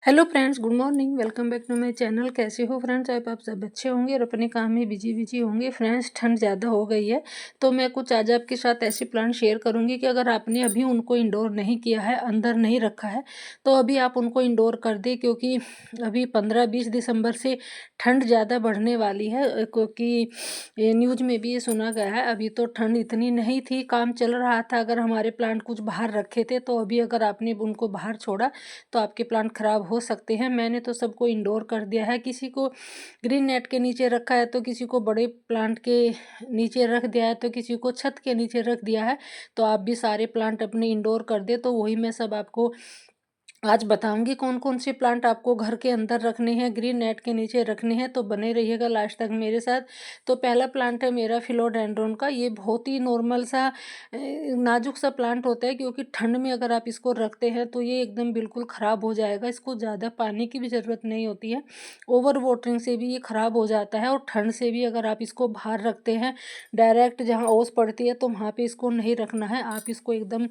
Hello friends, good morning. Welcome back to my channel. कैसे हो friends? आप सब अच्छे होंगे और अपने काम में बिजी होंगे। फ्रेंड्स, ठंड ज़्यादा हो गई है तो मैं कुछ आज आपके साथ ऐसे प्लांट शेयर करूंगी कि अगर आपने अभी उनको इंडोर नहीं किया है, अंदर नहीं रखा है, तो अभी आप उनको इंडोर कर दें, क्योंकि अभी 15-20 दिसंबर से ठंड ज़्यादा बढ़ने वाली है। क्योंकि ये न्यूज़ में भी ये सुना गया है। अभी तो ठंड इतनी नहीं थी, काम चल रहा था। अगर हमारे प्लांट कुछ बाहर रखे थे, तो अभी अगर आपने उनको बाहर छोड़ा तो आपके प्लांट खराब हो सकते हैं। मैंने तो सबको इंडोर कर दिया है। किसी को ग्रीन नेट के नीचे रखा है, तो किसी को बड़े प्लांट के नीचे रख दिया है, तो किसी को छत के नीचे रख दिया है। तो आप भी सारे प्लांट अपने इंडोर कर दे। तो वही मैं सब आपको आज बताऊंगी कौन कौन से प्लांट आपको घर के अंदर रखने हैं, ग्रीन नेट के नीचे रखने हैं। तो बने रहिएगा लास्ट तक मेरे साथ। तो पहला प्लांट है मेरा फिलोडेंड्रोन का। ये बहुत ही नॉर्मल सा नाजुक सा प्लांट होता है, क्योंकि ठंड में अगर आप इसको रखते हैं तो ये एकदम बिल्कुल ख़राब हो जाएगा। इसको ज़्यादा पानी की भी ज़रूरत नहीं होती है। ओवर वाटरिंग से भी ये ख़राब हो जाता है, और ठंड से भी अगर आप इसको बाहर रखते हैं, डायरेक्ट जहाँ ओस पड़ती है, तो वहाँ पे इसको नहीं रखना है। आप इसको एकदम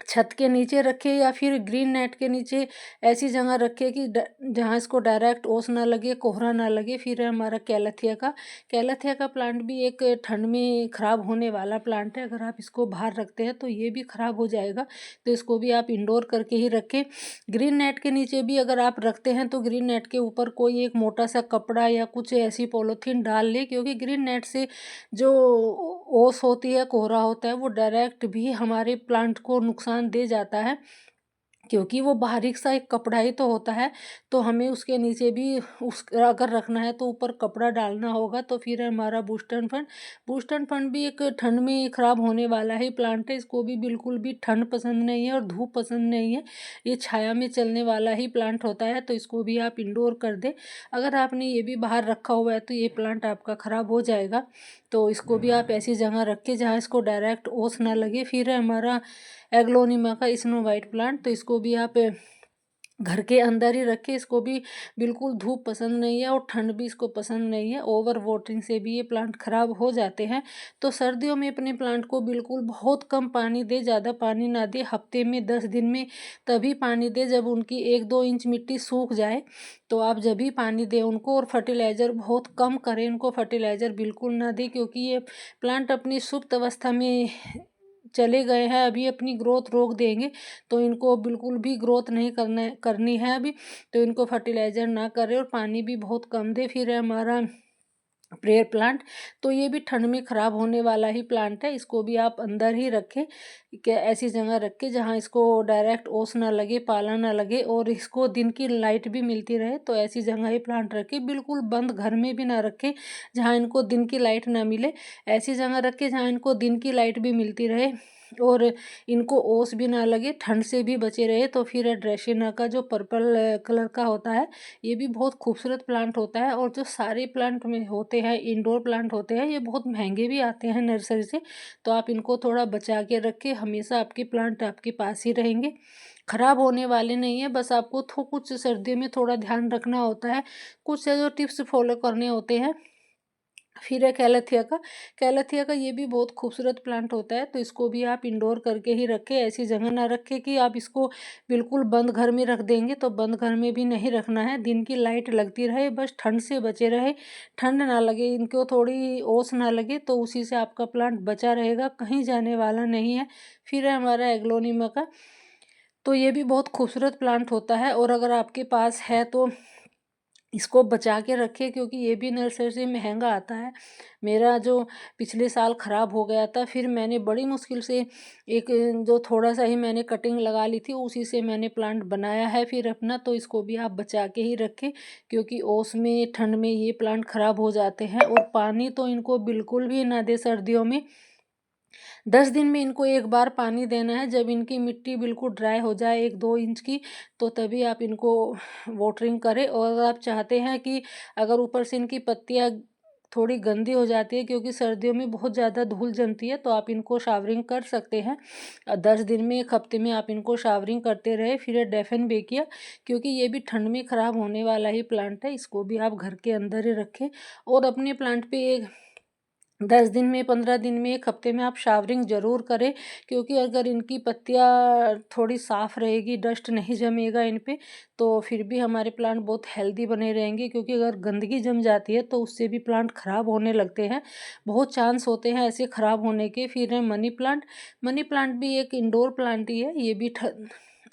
छत के नीचे रखे या फिर ग्रीन नेट के नीचे ऐसी जगह रखे कि जहाँ इसको डायरेक्ट ओस ना लगे, कोहरा ना लगे। फिर है हमारा कैलथिया का प्लांट भी एक ठंड में ख़राब होने वाला प्लांट है। अगर आप इसको बाहर रखते हैं तो ये भी ख़राब हो जाएगा। तो इसको भी आप इंडोर करके ही रखें। ग्रीन नेट के नीचे भी अगर आप रखते हैं तो ग्रीन नेट के ऊपर कोई एक मोटा सा कपड़ा या कुछ ऐसी पॉलीथीन डाल ले, क्योंकि ग्रीन नेट से जो ओस होती है, कोहरा होता है, वो डायरेक्ट भी हमारे प्लांट को नुकसान दे जाता है। क्योंकि वो बारीक सा एक कपड़ा ही तो होता है। तो हमें उसके नीचे भी उस अगर रखना है तो ऊपर कपड़ा डालना होगा। तो फिर हमारा बूस्टन फंड भी एक ठंड में ख़राब होने वाला ही प्लांट है। इसको भी बिल्कुल भी ठंड पसंद नहीं है और धूप पसंद नहीं है। ये छाया में चलने वाला ही प्लांट होता है। तो इसको भी आप इंडोर कर दें। अगर आपने ये भी बाहर रखा हुआ है तो ये प्लांट आपका ख़राब हो जाएगा। तो इसको भी आप ऐसी जगह रखें जहाँ इसको डायरेक्ट ओस ना लगे। फिर है हमारा एग्लोनिमा का स्नो वाइट प्लांट। तो इसको भी आप घर के अंदर ही रखें। इसको भी बिल्कुल धूप पसंद नहीं है और ठंड भी इसको पसंद नहीं है। ओवर वाटरिंग से भी ये प्लांट खराब हो जाते हैं। तो सर्दियों में अपने प्लांट को बिल्कुल बहुत कम पानी दे, ज़्यादा पानी ना दे। हफ्ते में 10 दिन में तभी पानी दे जब उनकी 1-2 इंच मिट्टी सूख जाए। तो आप जब भी पानी दें उनको, और फर्टिलाइज़र बहुत कम करें। उनको फर्टिलाइज़र बिल्कुल ना दें, क्योंकि ये प्लांट अपनी सुप्त अवस्था में चले गए हैं। अभी अपनी ग्रोथ रोक देंगे, तो इनको बिल्कुल भी ग्रोथ नहीं करनी है अभी। तो इनको फर्टिलाइज़र ना करें और पानी भी बहुत कम दें। फिर है हमारा प्रेयर प्लांट। तो ये भी ठंड में ख़राब होने वाला ही प्लांट है। इसको भी आप अंदर ही रखें, कि ऐसी जगह रखें जहाँ इसको डायरेक्ट ओस ना लगे, पाला ना लगे, और इसको दिन की लाइट भी मिलती रहे। तो ऐसी जगह ये प्लांट रखें। बिल्कुल बंद घर में भी ना रखें जहाँ इनको दिन की लाइट ना मिले। ऐसी जगह रखें जहाँ इनको दिन की लाइट भी मिलती रहे और इनको ओस भी ना लगे, ठंड से भी बचे रहे। तो फिर ड्रेसिना का जो पर्पल कलर का होता है, ये भी बहुत खूबसूरत प्लांट होता है। और जो सारे प्लांट में होते हैं, इंडोर प्लांट होते हैं, ये बहुत महंगे भी आते हैं नर्सरी से। तो आप इनको थोड़ा बचा के रखें। हमेशा आपके प्लांट आपके पास ही रहेंगे, खराब होने वाले नहीं है। बस आपको कुछ सर्दियों में थोड़ा ध्यान रखना होता है, कुछ जो टिप्स फॉलो करने होते हैं। फिर है कैलेथिया का ये भी बहुत खूबसूरत प्लांट होता है। तो इसको भी आप इंडोर करके ही रखें। ऐसी जगह ना रखें कि आप इसको बिल्कुल बंद घर में रख देंगे। तो बंद घर में भी नहीं रखना है। दिन की लाइट लगती रहे, बस ठंड से बचे रहे। ठंड ना लगे, इनको थोड़ी ओस ना लगे, तो उसी से आपका प्लांट बचा रहेगा, कहीं जाने वाला नहीं है। फिर है हमारा एग्लोनिमा का। तो ये भी बहुत खूबसूरत प्लांट होता है, और अगर आपके पास है तो इसको बचा के रखें, क्योंकि ये भी नर्सरी से महंगा आता है। मेरा जो पिछले साल ख़राब हो गया था, फिर मैंने बड़ी मुश्किल से एक जो थोड़ा सा ही मैंने कटिंग लगा ली थी, उसी से मैंने प्लांट बनाया है फिर अपना। तो इसको भी आप बचा के ही रखें, क्योंकि ओस में ठंड में ये प्लांट ख़राब हो जाते हैं। और पानी तो इनको बिल्कुल भी ना दे सर्दियों में। 10 दिन में इनको एक बार पानी देना है। जब इनकी मिट्टी बिल्कुल ड्राई हो जाए 1-2 इंच की, तो तभी आप इनको वाटरिंग करें। और अगर आप चाहते हैं कि अगर ऊपर से इनकी पत्तियाँ थोड़ी गंदी हो जाती है, क्योंकि सर्दियों में बहुत ज़्यादा धूल जमती है, तो आप इनको शावरिंग कर सकते हैं। 10 दिन में 1 हफ्ते में आप इनको शावरिंग करते रहे। फिर है डेफिन बेकिया, क्योंकि ये भी ठंड में ख़राब होने वाला ही प्लांट है। इसको भी आप घर के अंदर ही रखें। और अपने प्लांट पे एक 10 दिन में, 15 दिन में, 1 हफ्ते में आप शावरिंग ज़रूर करें, क्योंकि अगर इनकी पत्तियाँ थोड़ी साफ़ रहेगी, डस्ट नहीं जमेगा इन पे, तो फिर भी हमारे प्लांट बहुत हेल्दी बने रहेंगे। क्योंकि अगर गंदगी जम जाती है तो उससे भी प्लांट ख़राब होने लगते हैं, बहुत चांस होते हैं ऐसे ख़राब होने के। फिर है मनी प्लांट। मनी प्लांट भी एक इंडोर प्लांट ही है, ये भी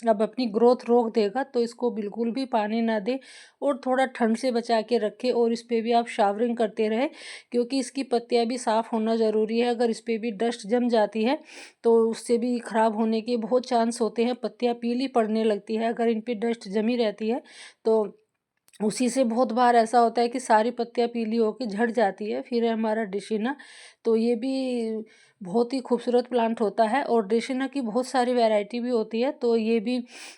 अब अपनी ग्रोथ रोक देगा, तो इसको बिल्कुल भी पानी ना दें और थोड़ा ठंड से बचा के रखें, और इस पे भी आप शावरिंग करते रहें, क्योंकि इसकी पत्तियां भी साफ़ होना ज़रूरी है। अगर इस पे भी डस्ट जम जाती है तो उससे भी ख़राब होने के बहुत चांस होते हैं, पत्तियां पीली पड़ने लगती है अगर इन पे डस्ट जमी रहती है। तो उसी से बहुत बार ऐसा होता है कि सारी पत्तियां पीली होकर झड़ जाती है। फिर है हमारा डेसिना। तो ये भी बहुत ही खूबसूरत प्लांट होता है, और डेसिना की बहुत सारी वैरायटी भी होती है, तो ये भी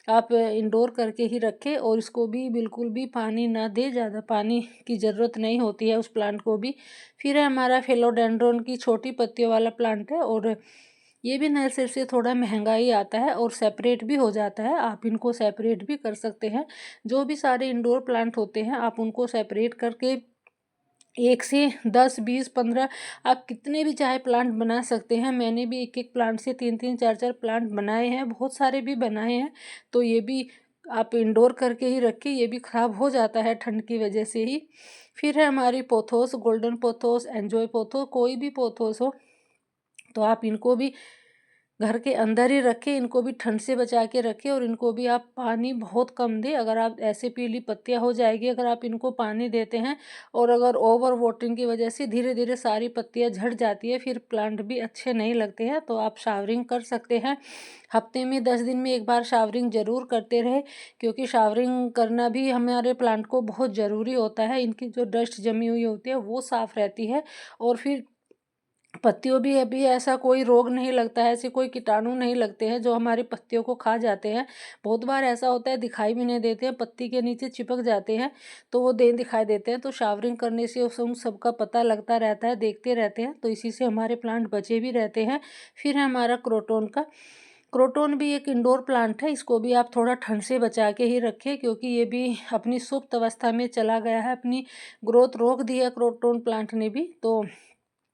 आप इंडोर करके ही रखें, और इसको भी बिल्कुल भी पानी ना दें, ज़्यादा पानी की ज़रूरत नहीं होती है उस प्लांट को भी। फिर है हमारा फिलोडेंड्रोन की छोटी पत्तियों वाला प्लांट है, और ये भी नर्सरी से थोड़ा महंगा ही आता है और सेपरेट भी हो जाता है, आप इनको सेपरेट भी कर सकते हैं। जो भी सारे इंडोर प्लांट होते हैं आप उनको सेपरेट करके 1 से 10, 20, 15 आप कितने भी चाहे प्लांट बना सकते हैं। मैंने भी एक-एक प्लांट से 3-3, 4-4 प्लांट बनाए हैं, बहुत सारे भी बनाए हैं। तो ये भी आप इंडोर करके ही रखें, ये भी ख़राब हो जाता है ठंड की वजह से ही। फिर है हमारी पोथोस, गोल्डन पोथोस, एन्जॉय पोथो, कोई भी पोथोस हो, तो आप इनको भी घर के अंदर ही रखें, इनको भी ठंड से बचा के रखें, और इनको भी आप पानी बहुत कम दें। अगर आप ऐसे पीली पत्तियां हो जाएगी अगर आप इनको पानी देते हैं, और अगर ओवर वाटरिंग की वजह से धीरे धीरे सारी पत्तियां झड़ जाती है, फिर प्लांट भी अच्छे नहीं लगते हैं। तो आप शावरिंग कर सकते हैं, हफ्ते में 10 दिन में एक बार शावरिंग ज़रूर करते रहे, क्योंकि शावरिंग करना भी हमारे प्लांट को बहुत ज़रूरी होता है। इनकी जो डस्ट जमी हुई होती है वो साफ़ रहती है, और फिर पत्तियों भी अभी ऐसा कोई रोग नहीं लगता है, ऐसे कोई कीटाणु नहीं लगते हैं जो हमारी पत्तियों को खा जाते हैं। बहुत बार ऐसा होता है दिखाई भी नहीं देते हैं, पत्ती के नीचे चिपक जाते हैं, तो वो दे दिखाई देते हैं। तो शावरिंग करने से उन सबका पता लगता रहता है, देखते रहते हैं, तो इसी से हमारे प्लांट बचे भी रहते हैं। फिर है हमारा क्रोटोन का। क्रोटोन भी एक इंडोर प्लांट है, इसको भी आप थोड़ा ठंड से बचा के ही रखें, क्योंकि ये भी अपनी सुप्त अवस्था में चला गया है, अपनी ग्रोथ रोक दी है क्रोटोन प्लांट ने भी। तो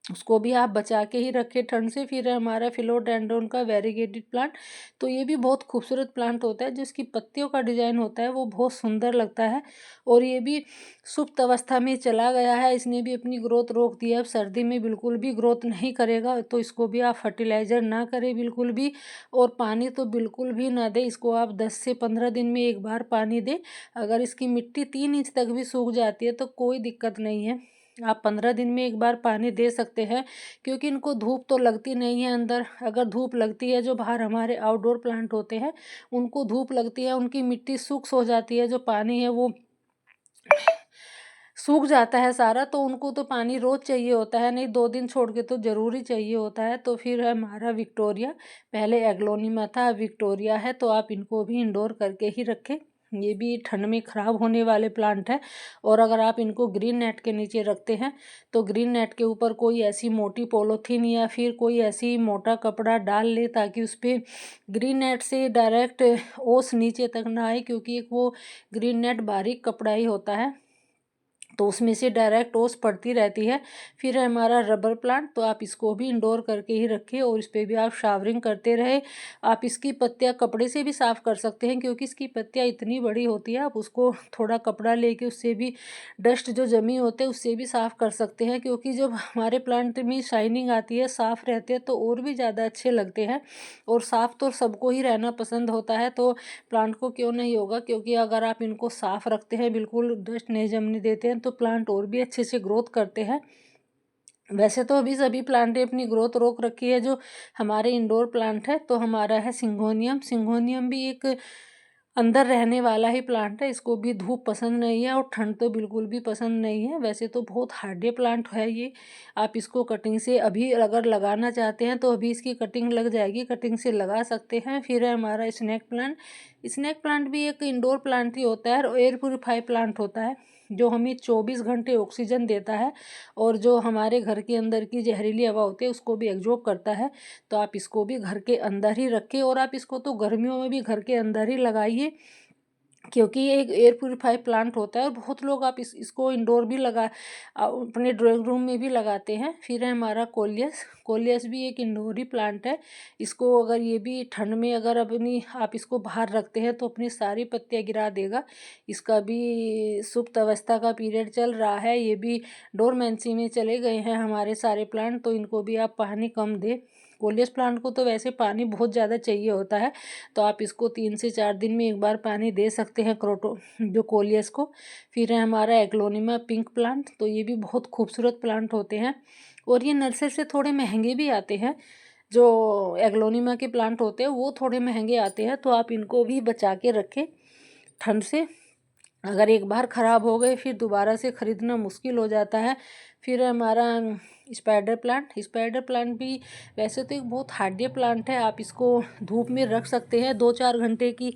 उसको भी आप बचा के ही रखें ठंड से। फिर है हमारा फिलोडेंड्रोन का वेरीगेटेड प्लांट। तो ये भी बहुत खूबसूरत प्लांट होता है, जिसकी पत्तियों का डिज़ाइन होता है वो बहुत सुंदर लगता है, और ये भी सुप्त अवस्था में चला गया है, इसने भी अपनी ग्रोथ रोक दी है। अब सर्दी में बिल्कुल भी ग्रोथ नहीं करेगा, तो इसको भी आप फर्टिलाइज़र ना करें बिल्कुल भी, और पानी तो बिल्कुल भी ना दें। इसको आप 10 से 15 दिन में एक बार पानी दें। अगर इसकी मिट्टी 3 इंच तक भी सूख जाती है तो कोई दिक्कत नहीं है, आप 15 दिन में एक बार पानी दे सकते हैं, क्योंकि इनको धूप तो लगती नहीं है अंदर। अगर धूप लगती है, जो बाहर हमारे आउटडोर प्लांट होते हैं उनको धूप लगती है, उनकी मिट्टी शुष्क हो जाती है, जो पानी है वो सूख जाता है सारा, तो उनको तो पानी रोज़ चाहिए होता है, नहीं 2 दिन छोड़ के तो ज़रूर ही चाहिए होता है। तो फिर है हमारा विक्टोरिया, पहले एग्लोनिमा था, अब विक्टोरिया है, तो आप इनको भी इंडोर करके ही रखें। ये भी ठंड में ख़राब होने वाले प्लांट हैं, और अगर आप इनको ग्रीन नेट के नीचे रखते हैं तो ग्रीन नेट के ऊपर कोई ऐसी मोटी पॉलीथीन या फिर कोई ऐसी मोटा कपड़ा डाल ले, ताकि उस पे ग्रीन नेट से डायरेक्ट ओस नीचे तक ना आए, क्योंकि एक वो ग्रीन नेट बारीक कपड़ा ही होता है, तो उसमें से डायरेक्ट ओस पड़ती रहती है। फिर है हमारा रबर प्लांट, तो आप इसको भी इंडोर करके ही रखें, और इस पे भी आप शावरिंग करते रहे। आप इसकी पत्तियां कपड़े से भी साफ़ कर सकते हैं, क्योंकि इसकी पत्तियां इतनी बड़ी होती है, आप उसको थोड़ा कपड़ा लेके उससे भी डस्ट जो जमी होते हैं उससे भी साफ़ कर सकते हैं, क्योंकि जब हमारे प्लांट में शाइनिंग आती है, साफ़ रहते हैं, तो और भी ज़्यादा अच्छे लगते हैं। और साफ़ तो सबको ही रहना पसंद होता है, तो प्लांट को क्यों नहीं होगा, क्योंकि अगर आप इनको साफ़ रखते हैं, बिल्कुल डस्ट नहीं जमने देते हैं, तो प्लांट और भी अच्छे से ग्रोथ करते हैं। वैसे तो अभी सभी प्लांट ने अपनी ग्रोथ रोक रखी है, जो हमारे इंडोर प्लांट है, तो हमारा है सिंगोनियम। सिंगोनियम भी एक अंदर रहने वाला ही प्लांट है, इसको भी धूप पसंद नहीं है और ठंड तो बिल्कुल भी पसंद नहीं है। वैसे तो बहुत हार्डी प्लांट है ये, आप इसको कटिंग से अभी अगर लगाना चाहते हैं तो अभी इसकी कटिंग लग जाएगी, कटिंग से लगा सकते हैं। फिर है हमारा स्नेक प्लांट। स्नेक प्लांट भी एक इंडोर प्लांट ही होता है और एयर प्यूरीफाई प्लांट होता है, जो हमें 24 घंटे ऑक्सीजन देता है, और जो हमारे घर के अंदर की जहरीली हवा होती है उसको भी एब्जॉर्ब करता है। तो आप इसको भी घर के अंदर ही रखें, और आप इसको तो गर्मियों में भी घर के अंदर ही लगाइए, क्योंकि ये एक एयर प्यूरीफाई प्लांट होता है और बहुत लोग आप इसको इंडोर भी अपने ड्राइंग रूम में भी लगाते हैं। फिर है हमारा कोलियस। कोलियस भी एक इंडोर ही प्लांट है। इसको अगर ये भी ठंड में अगर अपनी आप इसको बाहर रखते हैं तो अपनी सारी पत्तियां गिरा देगा। इसका भी सुप्त अवस्था का पीरियड चल रहा है। ये भी डोरमेंसी में चले गए हैं हमारे सारे प्लांट, तो इनको भी आप पानी कम दें। कोलियस प्लांट को तो वैसे पानी बहुत ज़्यादा चाहिए होता है, तो आप इसको 3 से 4 दिन में एक बार पानी दे सकते हैं जो कोलियस को। फिर है हमारा एग्लोनिमा पिंक प्लांट। तो ये भी बहुत खूबसूरत प्लांट होते हैं और ये नर्सरी से थोड़े महंगे भी आते हैं। जो एग्लोनिमा के प्लांट होते हैं वो थोड़े महंगे आते हैं, तो आप इनको भी बचा के रखें ठंड से। अगर एक बार ख़राब हो गए फिर दोबारा से ख़रीदना मुश्किल हो जाता है। फिर हमारा स्पाइडर प्लांट भी वैसे तो एक बहुत हार्डी प्लांट है। आप इसको धूप में रख सकते हैं, 2-4 घंटे की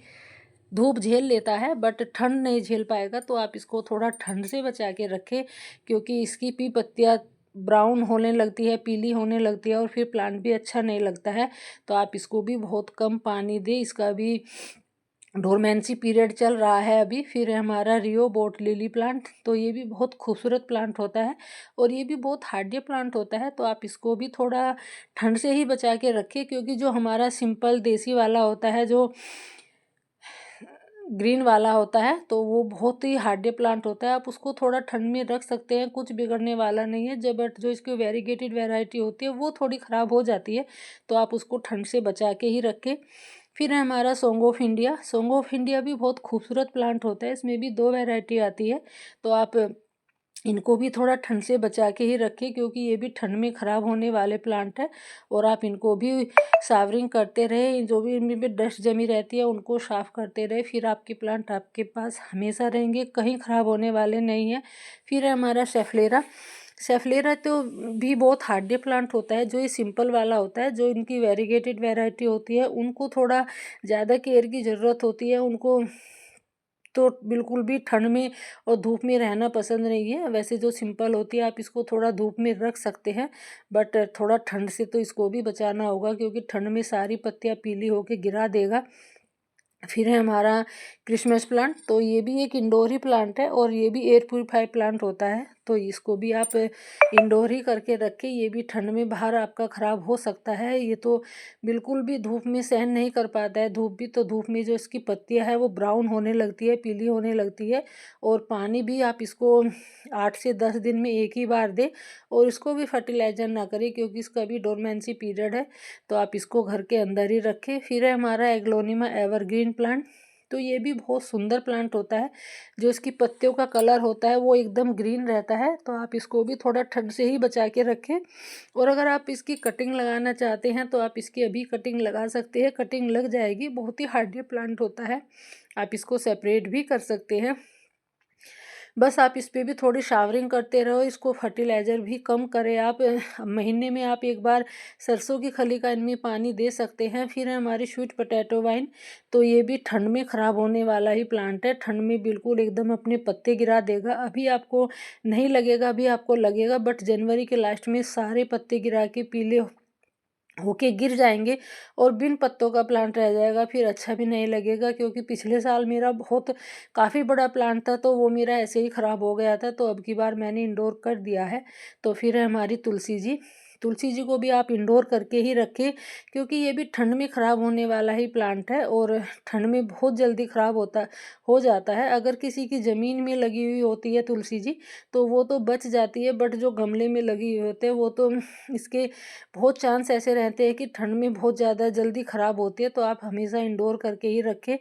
धूप झेल लेता है, बट ठंड नहीं झेल पाएगा। तो आप इसको थोड़ा ठंड से बचा के रखें, क्योंकि इसकी भी पत्तियाँ ब्राउन होने लगती है, पीली होने लगती है और फिर प्लांट भी अच्छा नहीं लगता है। तो आप इसको भी बहुत कम पानी दें। इसका भी डोरमेंसी पीरियड चल रहा है अभी। फिर है हमारा रियो बोट लिली प्लांट। तो ये भी बहुत खूबसूरत प्लांट होता है और ये भी बहुत हार्डी प्लांट होता है। तो आप इसको भी थोड़ा ठंड से ही बचा के रखें, क्योंकि जो हमारा सिंपल देसी वाला होता है, जो ग्रीन वाला होता है, तो वो बहुत ही हार्डी प्लांट होता है। आप उसको थोड़ा ठंड में रख सकते हैं, कुछ बिगड़ने वाला नहीं है। जब बट जो इसकी वेरीगेटेड वैरायटी होती है वो थोड़ी ख़राब हो जाती है, तो आप उसको ठंड से बचा के ही रखें। फिर है हमारा song of India. Song of India भी बहुत खूबसूरत प्लांट होता है। इसमें भी 2 वैरायटी आती है, तो आप इनको भी थोड़ा ठंड से बचा के ही रखें, क्योंकि ये भी ठंड में ख़राब होने वाले प्लांट है। और आप इनको भी सावरिंग करते रहे, जो भी इनमें भी डस्ट जमी रहती है उनको साफ़ करते रहे। फिर आपके प्लांट आपके पास हमेशा रहेंगे, कहीं ख़राब होने वाले नहीं हैं। फिर है हमारा सेफलेरा। सेफलेरा तो भी बहुत हार्डी प्लांट होता है। जो ये सिंपल वाला होता है, जो इनकी वेरीगेटेड वैरायटी होती है, उनको थोड़ा ज़्यादा केयर की ज़रूरत होती है। उनको तो बिल्कुल भी ठंड में और धूप में रहना पसंद नहीं है। वैसे जो सिंपल होती है आप इसको थोड़ा धूप में रख सकते हैं, बट थोड़ा ठंड से तो इसको भी बचाना होगा, क्योंकि ठंड में सारी पत्तियां पीली होके गिरा देगा। फिर है हमारा क्रिसमस प्लांट। तो ये भी एक इंडोर ही प्लांट है और ये भी एयर प्यूरीफाई प्लांट होता है। तो इसको भी आप इंडोर ही करके रखें। ये भी ठंड में बाहर आपका ख़राब हो सकता है। ये तो बिल्कुल भी धूप में सहन नहीं कर पाता है। धूप भी तो धूप में जो इसकी पत्तियां है वो ब्राउन होने लगती है, पीली होने लगती है। और पानी भी आप इसको 8 से 10 दिन में एक ही बार दें। और इसको भी फर्टिलाइज़र ना करें, क्योंकि इसका भी डोरमेंसी पीरियड है। तो आप इसको घर के अंदर ही रखें। फिर है हमारा एग्लोनिमा एवरग्रीन प्लांट। तो ये भी बहुत सुंदर प्लांट होता है। जो इसकी पत्तियों का कलर होता है वो एकदम ग्रीन रहता है। तो आप इसको भी थोड़ा ठंड से ही बचा के रखें। और अगर आप इसकी कटिंग लगाना चाहते हैं तो आप इसकी अभी कटिंग लगा सकते हैं, कटिंग लग जाएगी। बहुत ही हार्डी प्लांट होता है, आप इसको सेपरेट भी कर सकते हैं। बस आप इस पे भी थोड़ी शावरिंग करते रहो, इसको फर्टिलाइज़र भी कम करें आप। महीने में आप एक बार सरसों की खली का इनमें पानी दे सकते हैं। फिर है हमारी स्वीट पोटैटो वाइन। तो ये भी ठंड में ख़राब होने वाला ही प्लांट है। ठंड में बिल्कुल एकदम अपने पत्ते गिरा देगा। अभी आपको नहीं लगेगा, अभी आपको लगेगा, बट जनवरी के लास्ट में सारे पत्ते गिरा के पीले होके गिर जाएंगे और बिन पत्तों का प्लांट रह जाएगा। फिर अच्छा भी नहीं लगेगा, क्योंकि पिछले साल मेरा बहुत काफ़ी बड़ा प्लांट था तो वो मेरा ऐसे ही ख़राब हो गया था। तो अब की बार मैंने इंडोर कर दिया है। तो फिर है हमारी तुलसी जी। तुलसी जी को भी आप इंडोर करके ही रखें, क्योंकि ये भी ठंड में ख़राब होने वाला ही प्लांट है और ठंड में बहुत जल्दी ख़राब हो जाता है। अगर किसी की ज़मीन में लगी हुई होती है तुलसी जी तो वो तो बच जाती है, बट जो गमले में लगी हुई होते हैं वो तो इसके बहुत चांस ऐसे रहते हैं कि ठंड में बहुत ज़्यादा जल्दी ख़राब होती है। तो आप हमेशा इंडोर करके ही रखें।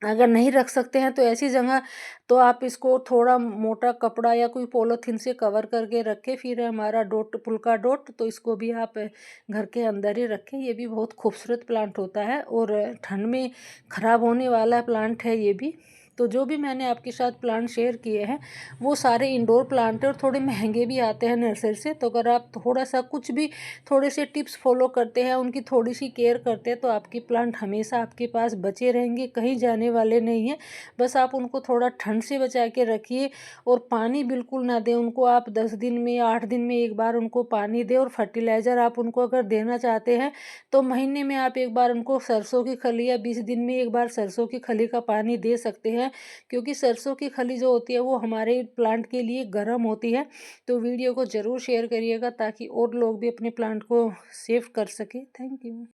अगर नहीं रख सकते हैं तो ऐसी जगह तो आप इसको थोड़ा मोटा कपड़ा या कोई पॉलीथीन से कवर करके रखें। फिर है हमारा डॉट पुल्का डॉट। तो इसको भी आप घर के अंदर ही रखें। ये भी बहुत खूबसूरत प्लांट होता है और ठंड में ख़राब होने वाला प्लांट है ये भी। तो जो भी मैंने आपके साथ प्लांट शेयर किए हैं वो सारे इंडोर प्लांट है और थोड़े महंगे भी आते हैं नर्सरी से। तो अगर आप थोड़ा सा कुछ भी थोड़े से टिप्स फॉलो करते हैं, उनकी थोड़ी सी केयर करते हैं, तो आपकी प्लांट हमेशा आपके पास बचे रहेंगे, कहीं जाने वाले नहीं हैं। बस आप उनको थोड़ा ठंड से बचा के रखिए और पानी बिल्कुल ना दें उनको। आप 10 दिन में या 8 दिन में एक बार उनको पानी दें। और फर्टिलाइज़र आप उनको अगर देना चाहते हैं तो महीने में आप एक बार उनको सरसों की खली या 20 दिन में एक बार सरसों की खली का पानी दे सकते हैं, क्योंकि सरसों की खली जो होती है वो हमारे प्लांट के लिए गर्म होती है। तो वीडियो को ज़रूर शेयर करिएगा ताकि और लोग भी अपने प्लांट को सेव कर सकें। Thank you.